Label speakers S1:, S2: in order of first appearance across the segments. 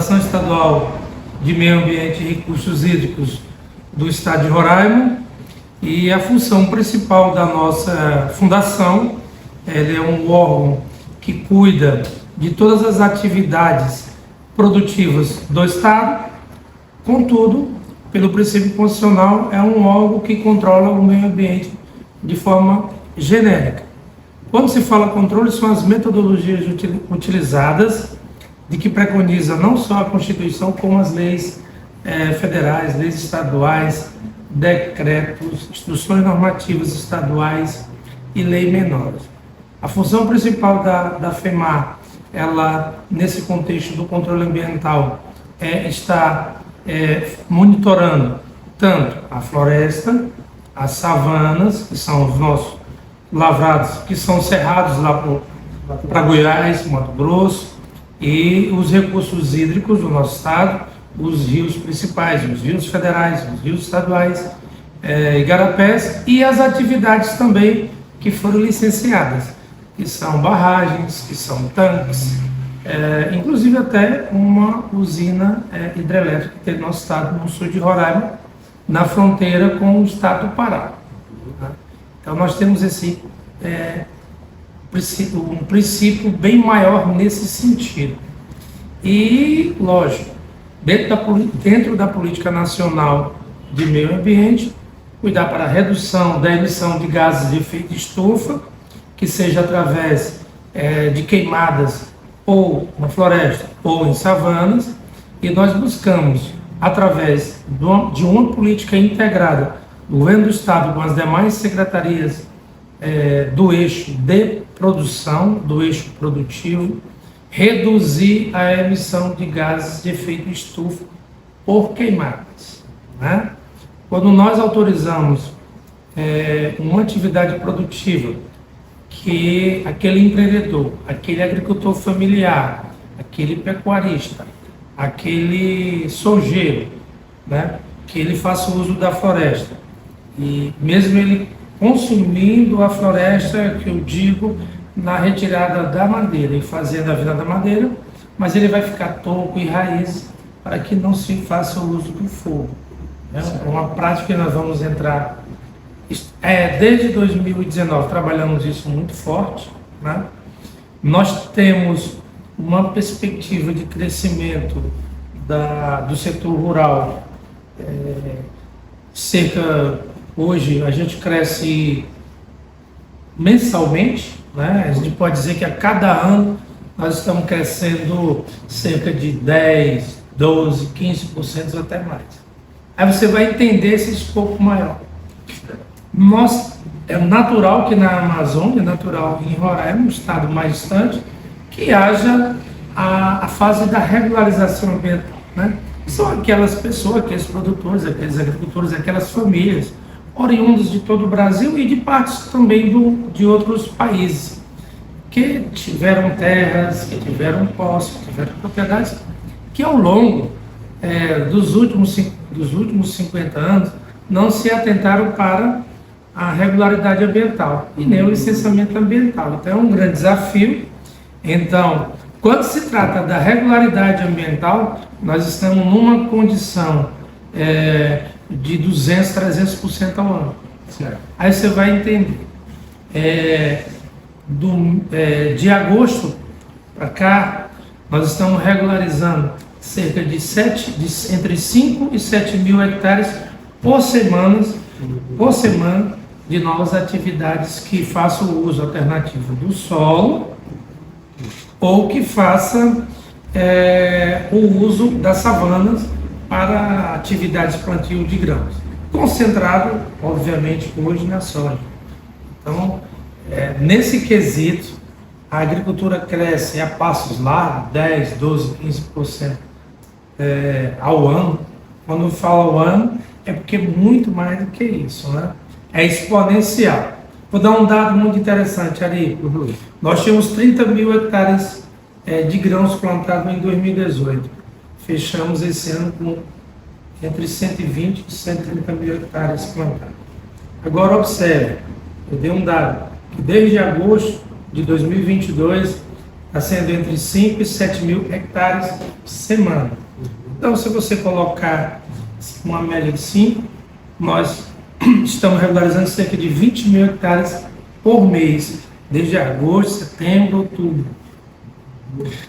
S1: Fundação Estadual de Meio Ambiente e Recursos Hídricos do Estado de Roraima, e a função principal da nossa fundação, ela é um órgão que cuida de todas as atividades produtivas do Estado. Contudo, pelo princípio constitucional, é um órgão que controla o meio ambiente de forma genérica. Quando se fala controle, são as metodologias utilizadas, de que preconiza não só a Constituição, como as leis federais, leis estaduais, decretos, instruções normativas estaduais e leis menores. A função principal da FEMAR, ela, nesse contexto do controle ambiental, está monitorando tanto a floresta, as savanas, que são os nossos lavrados, que são cerrados lá para Goiás, Mato Grosso, e os recursos hídricos do nosso estado, os rios principais, os rios federais, os rios estaduais, igarapés, e as atividades também que foram licenciadas, que são barragens, que são tanques, inclusive até uma usina hidrelétrica que tem no nosso estado, no sul de Roraima, na fronteira com o estado do Pará. Então nós temos um princípio bem maior nesse sentido. E, lógico, dentro da política nacional de meio ambiente, cuidar para a redução da emissão de gases de efeito de estufa, que seja através de queimadas ou na floresta ou em savanas, e nós buscamos, através de uma política integrada do governo do Estado com as demais secretarias do eixo de produção, do eixo produtivo, reduzir a emissão de gases de efeito estufa por queimadas, né? Quando nós autorizamos uma atividade produtiva que aquele empreendedor, aquele agricultor familiar, aquele pecuarista, aquele sojeiro, né, que ele faça uso da floresta, e mesmo ele consumindo a floresta, que eu digo, na retirada da madeira e fazendo a vida da madeira, mas ele vai ficar tronco e raiz para que não se faça o uso do fogo. É uma prática que nós vamos entrar. Desde 2019 trabalhamos isso muito forte, né? Nós temos uma perspectiva de crescimento do setor rural. Hoje a gente cresce mensalmente, né? A gente pode dizer que a cada ano nós estamos crescendo cerca de 10, 12, 15% até mais. Aí você vai entender esse escopo maior. É natural que na Amazônia, natural em Roraima, um estado mais distante, que haja a fase da regularização ambiental, né? São aquelas pessoas, aqueles produtores, aqueles agricultores, aquelas famílias, oriundos de todo o Brasil e de partes também de outros países, que tiveram terras, que tiveram posses, que tiveram propriedades, que ao longo dos últimos 50 anos não se atentaram para a regularidade ambiental e nem o licenciamento ambiental. Então é um grande desafio. Então, quando se trata da regularidade ambiental, nós estamos numa condição de 200, 300% ao ano. Certo. Aí você vai entender. De agosto para cá, nós estamos regularizando cerca de entre 5 e 7 mil hectares por semana de novas atividades que façam o uso alternativo do solo ou que faça o uso das savanas para atividades plantio de grãos, concentrado, obviamente, hoje na soja. Então, nesse quesito, a agricultura cresce a passos largos, 10, 12, 15% ao ano. Quando eu falo ao ano, é porque é muito mais do que isso, né? É exponencial. Vou dar um dado muito interessante, Ari. Nós tínhamos 30 mil hectares de grãos plantados em 2018. Fechamos esse ano com entre 120 e 130 mil hectares plantados. Agora observe, eu dei um dado, que desde agosto de 2022 está sendo entre 5 e 7 mil hectares por semana. Então, se você colocar uma média de 5, nós estamos regularizando cerca de 20 mil hectares por mês, desde agosto, setembro, outubro.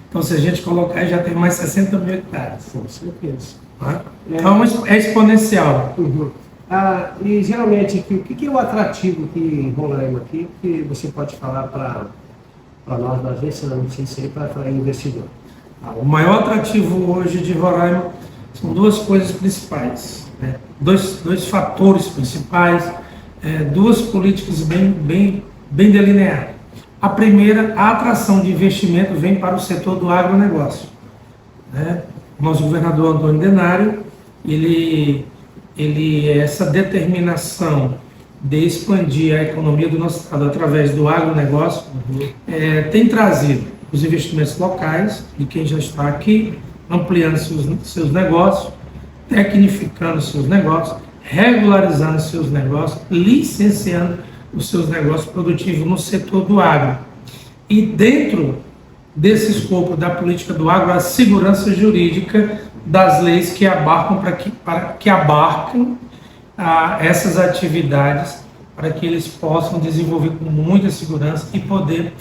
S1: Então, se a gente colocar, já tem mais 60 mil hectares.
S2: Com certeza.
S1: Então, é exponencial.
S2: Uhum. E geralmente, o que é o atrativo aqui em Roraima, aqui, que você pode falar para nós da agência, não sei se para investidor?
S1: O maior atrativo hoje de Roraima são duas coisas principais, né? Dois fatores principais, duas políticas bem delineadas. A primeira, a atração de investimento vem para o setor do agronegócio, né? O nosso governador Antônio Denário, essa determinação de expandir a economia do nosso estado através do agronegócio, tem trazido os investimentos locais, de quem já está aqui, ampliando seus negócios, tecnificando seus negócios, regularizando seus negócios, licenciando os seus negócios produtivos no setor do agro. E dentro desse escopo da política do agro, a segurança jurídica das leis que abarcam essas atividades, para que eles possam desenvolver com muita segurança e poder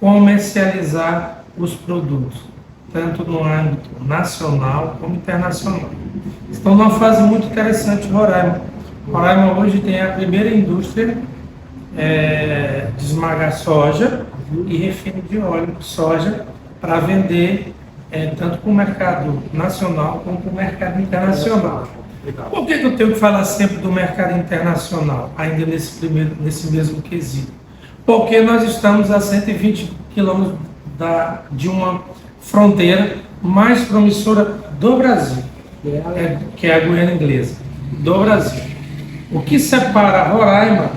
S1: comercializar os produtos, tanto no âmbito nacional como internacional. Então, numa fase muito interessante Roraima. Roraima hoje tem a primeira indústria de esmagar soja e refino de óleo de soja para vender tanto para o mercado nacional como para o mercado internacional. Por que eu tenho que falar sempre do mercado internacional, ainda nesse mesmo quesito? Porque nós estamos a 120 quilômetros de uma fronteira mais promissora do Brasil, que é a Guiana Inglesa, do Brasil. O que separa Roraima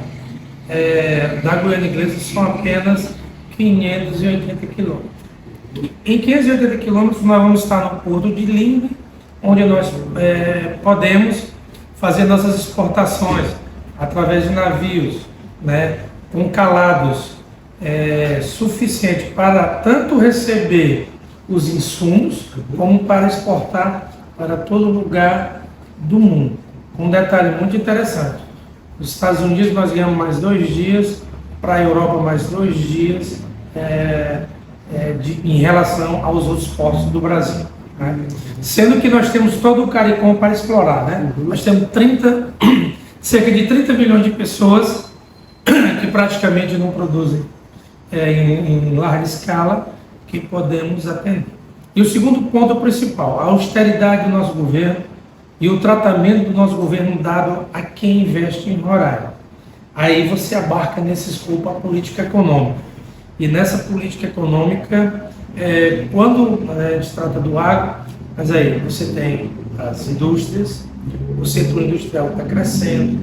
S1: da Guiana Inglesa são apenas 580 quilômetros. Em 580 quilômetros nós vamos estar no Porto de Limbe, onde nós podemos fazer nossas exportações através de navios, né, com calados suficiente para tanto receber os insumos, como para exportar para todo lugar do mundo. Um detalhe muito interessante: nos Estados Unidos nós ganhamos mais 2 dias, para a Europa mais 2 dias, em relação aos outros portos do Brasil, né? Sendo que nós temos todo o CARICOM para explorar, né? Nós temos cerca de 30 milhões de pessoas que praticamente não produzem em larga escala, que podemos atender. E o segundo ponto principal, a austeridade do nosso governo e o tratamento do nosso governo dado a quem investe em Roraima. Aí você abarca nesse escopo a política econômica. E nessa política econômica, quando a gente trata do agro, mas aí você tem as indústrias, o setor industrial está crescendo,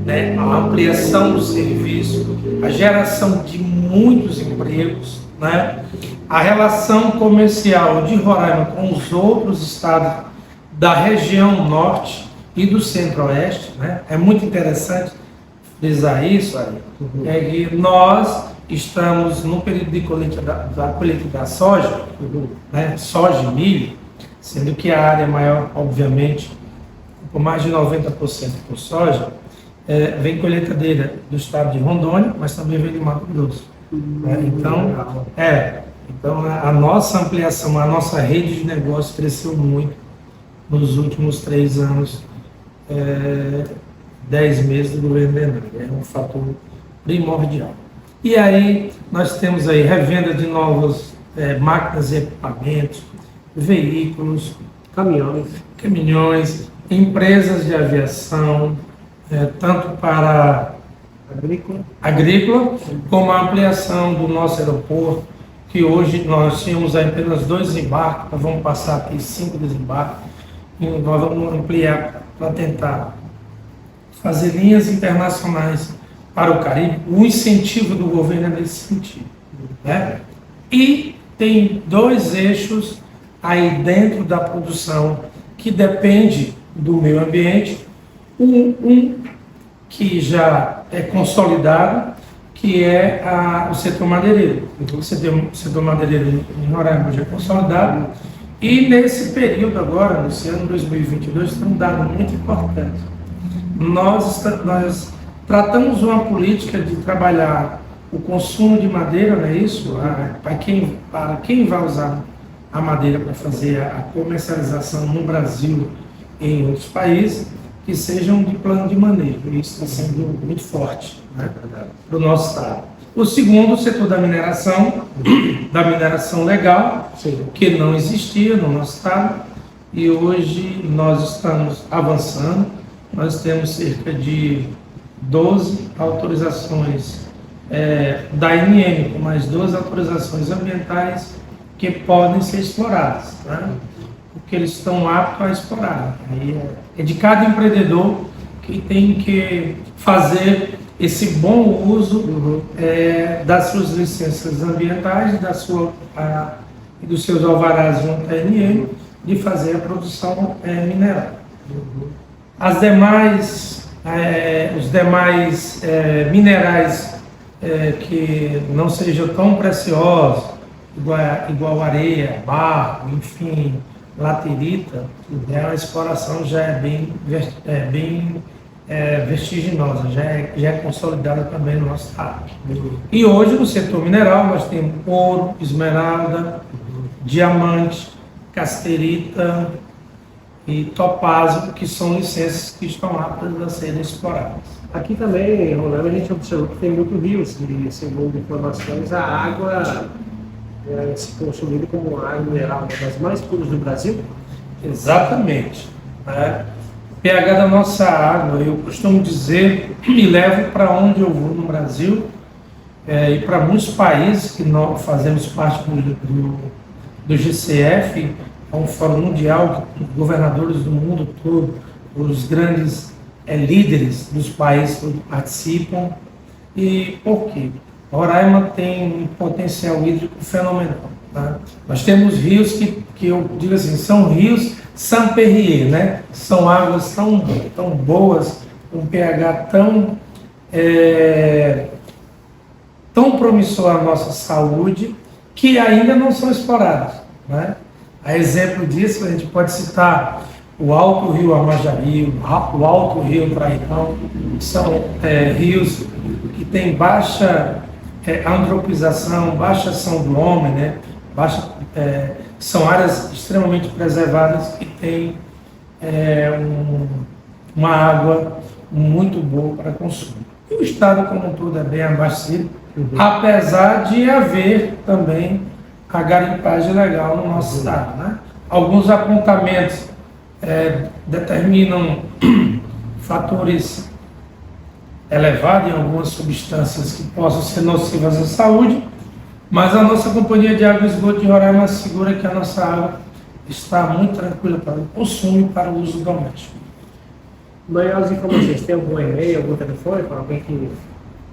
S1: né? A ampliação do serviço, a geração de muitos empregos, né? A relação comercial de Roraima com os outros estados da região norte e do centro-oeste, né? É muito interessante frisar isso, que nós estamos no período de colheita da colheita da soja, né? Soja e milho, sendo que a área maior, obviamente, com mais de 90% por soja, vem colheitadeira do estado de Rondônia, mas também vem de Mato Grosso. Então a nossa ampliação, a nossa rede de negócio cresceu muito nos últimos 3 anos, 10 meses do governo Denário. É um fator primordial. E aí nós temos aí revenda de novas máquinas e equipamentos, veículos, caminhões, empresas de aviação, tanto para agrícola, como a ampliação do nosso aeroporto, que hoje nós tínhamos apenas 2 desembarques, nós vamos passar a ter 5 desembarques, e nós vamos ampliar para tentar fazer linhas internacionais para o Caribe. O incentivo do governo é nesse sentido, né? E tem 2 eixos aí dentro da produção que depende do meio ambiente, um que já é consolidado, que que é o setor madeireiro. Então, o setor madeireiro em Roraima já é consolidado. E nesse período agora, nesse ano 2022, tem um dado muito importante. Nós tratamos uma política de trabalhar o consumo de madeira, não é isso? Para quem vai usar a madeira para fazer a comercialização no Brasil e em outros países, que sejam de plano de manejo. Isso está sendo muito forte, né, para o nosso estado. O segundo, o setor da mineração legal, sim, que não existia no nosso estado, e hoje nós estamos avançando. Nós temos cerca de 12 autorizações da ANM, com mais 12 autorizações ambientais que podem ser exploradas, né? Porque eles estão aptos a explorar. Aí é de cada empreendedor que tem que fazer esse bom uso das suas licenças ambientais e dos seus alvarás junto à ANM, de fazer a produção mineral. Os demais minerais que não sejam tão preciosos, igual areia, barro, enfim, laterita, a exploração já é bem vertiginosa, já é consolidada também no nosso estado. E hoje no setor mineral nós temos ouro, esmeralda, diamante, casterita e topázio, que são licenças que estão aptas a serem exploradas.
S2: Aqui também, em Roraima, a gente observou que tem muitos rios e, segundo informações, a água se consumida como água mineral, uma das mais puras do Brasil.
S1: Exatamente. O pH da nossa água, eu costumo dizer, me levo para onde eu vou no Brasil e para muitos países que nós fazemos parte do GCF, é um fórum mundial, governadores do mundo todo, os grandes líderes dos países que participam. E por quê? Roraima tem um potencial hídrico fenomenal. Tá? Nós temos rios que eu digo assim, são rios Saint-Perrier, né? São águas tão boas, um pH tão promissor à nossa saúde, que ainda não são explorados, né? A exemplo disso, a gente pode citar o Alto Rio Amajari, o Alto Rio Trairão, são rios que têm baixa antropização, baixa ação do homem, né? São áreas extremamente preservadas que têm uma água muito boa para consumo. E o estado como um todo é bem abastecido, apesar de haver também a garimpagem legal no nosso estado, né? Alguns apontamentos determinam fatores elevados em algumas substâncias que possam ser nocivas à saúde, mas a nossa Companhia de Água e Esgoto de Roraima assegura que a nossa água está muito tranquila para o consumo e para o uso doméstico.
S2: Maiores informações, tem algum e-mail, algum telefone para alguém que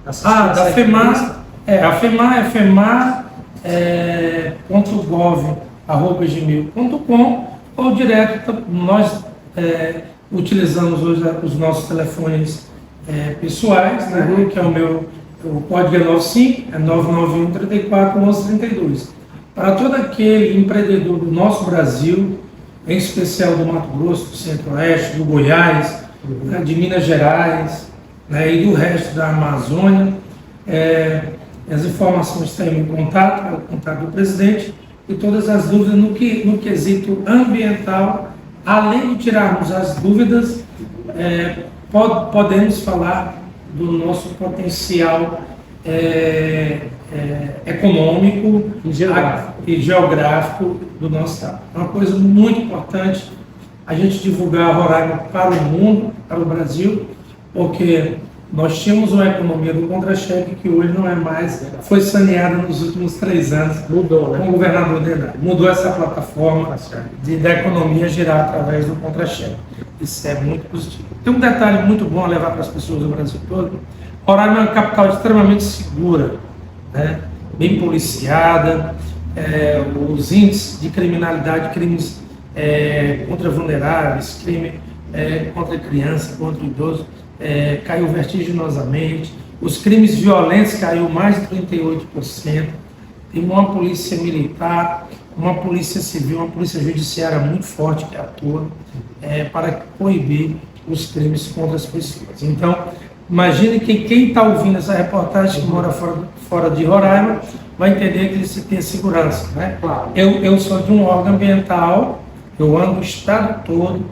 S2: assistiu?
S1: Da FEMAR, a FEMAR é femar.gov@gmail.com ou direto, nós utilizamos hoje os nossos telefones pessoais, né, que é o código é 95, é 991 34 11 32. Para todo aquele empreendedor do nosso Brasil, em especial do Mato Grosso, do Centro-Oeste, do Goiás, de Minas Gerais, né, e do resto da Amazônia, as informações estão em contato, é o contato do presidente, e todas as dúvidas no quesito ambiental, além de tirarmos as dúvidas, podemos falar do nosso potencial econômico e geográfico do nosso estado. É uma coisa muito importante a gente divulgar Roraima para o mundo, para o Brasil, porque nós tínhamos uma economia do contra-cheque que hoje não é mais, foi saneada nos últimos 3 anos.
S2: Mudou, né?
S1: Com o governador Denari. Mudou essa plataforma da economia girar através do contra-cheque. Isso é muito positivo. Tem um detalhe muito bom a levar para as pessoas do Brasil todo. Roraima é uma capital extremamente segura, né? Bem policiada, os índices de criminalidade, crimes contra vulneráveis, crime contra criança, contra idoso, caiu vertiginosamente. Os crimes violentos caiu mais de 38%. Tem uma polícia militar, uma polícia civil, uma polícia judiciária muito forte que atua para coibir os crimes contra as pessoas. Então, imagine que quem está ouvindo essa reportagem, que mora fora de Roraima, vai entender que se tem segurança. Né?
S2: Claro.
S1: Eu sou de um órgão ambiental, eu ando o estado todo,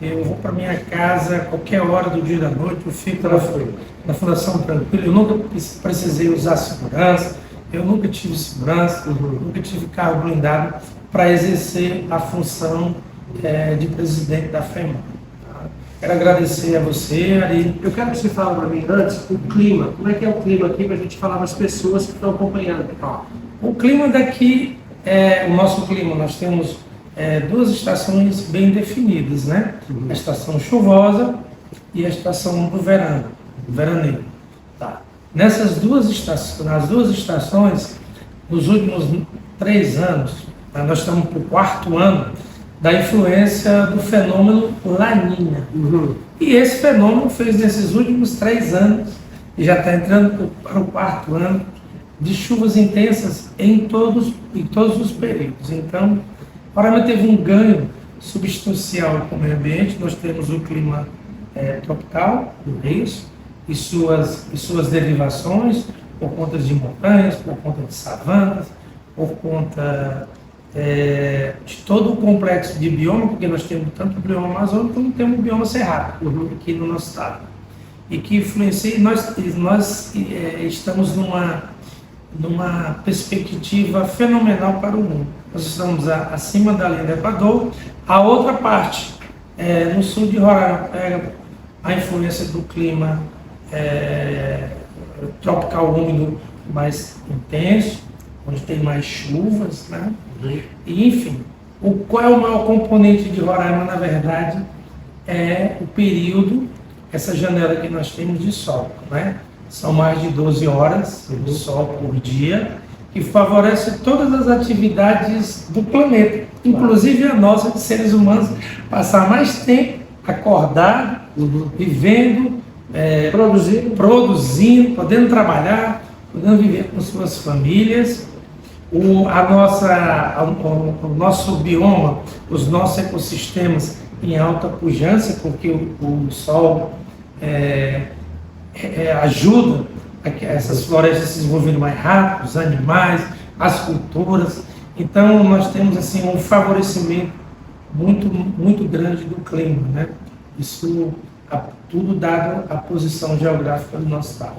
S1: eu vou para minha casa a qualquer hora do dia e da noite, eu fico na Fundação tranquilo, eu nunca precisei usar segurança, eu nunca tive segurança, nunca tive carro blindado para exercer a função de presidente da FEMAN. Quero agradecer a você, Ari.
S2: Eu quero que você fale para mim antes o clima. Como é que é o clima aqui para a gente falar para as pessoas que estão acompanhando?
S1: O clima daqui o nosso clima. Nós temos duas estações bem definidas, né? A estação chuvosa e a estação do verão, veraneio. Tá. Nas duas estações, nos últimos 3 anos, nós estamos para o 4º ano da influência do fenômeno Laninha. E esse fenômeno fez nesses últimos 3 anos, e já está entrando para o 4º ano, de chuvas intensas em todos os períodos. Então, Roraima teve um ganho substancial com o meio ambiente. Nós temos o clima tropical, é isso, e suas derivações, por conta de montanhas, por conta de savanas, por conta de todo o complexo de bioma, porque nós temos tanto o bioma amazônico como temos o bioma cerrado aqui no nosso estado. E que influencia, nós estamos numa perspectiva fenomenal para o mundo. Nós estamos acima da linha do Equador. A outra parte, no sul de Roraima, pega a influência do clima tropical úmido mais intenso, onde tem mais chuvas, né? E, enfim, qual é o maior componente de Roraima, na verdade, é o período, essa janela que nós temos de sol, né? São mais de 12 horas de sol por dia, que favorece todas as atividades do planeta, inclusive a nossa, de seres humanos, passar mais tempo acordado, vivendo, produzindo, podendo trabalhar, podendo viver com suas famílias. O nosso bioma, os nossos ecossistemas em alta pujança, porque o sol ajuda a que essas florestas se desenvolverem mais rápido, os animais, as culturas. Então, nós temos assim, um favorecimento muito grande do clima, né? Isso tudo dado a posição geográfica do nosso estado.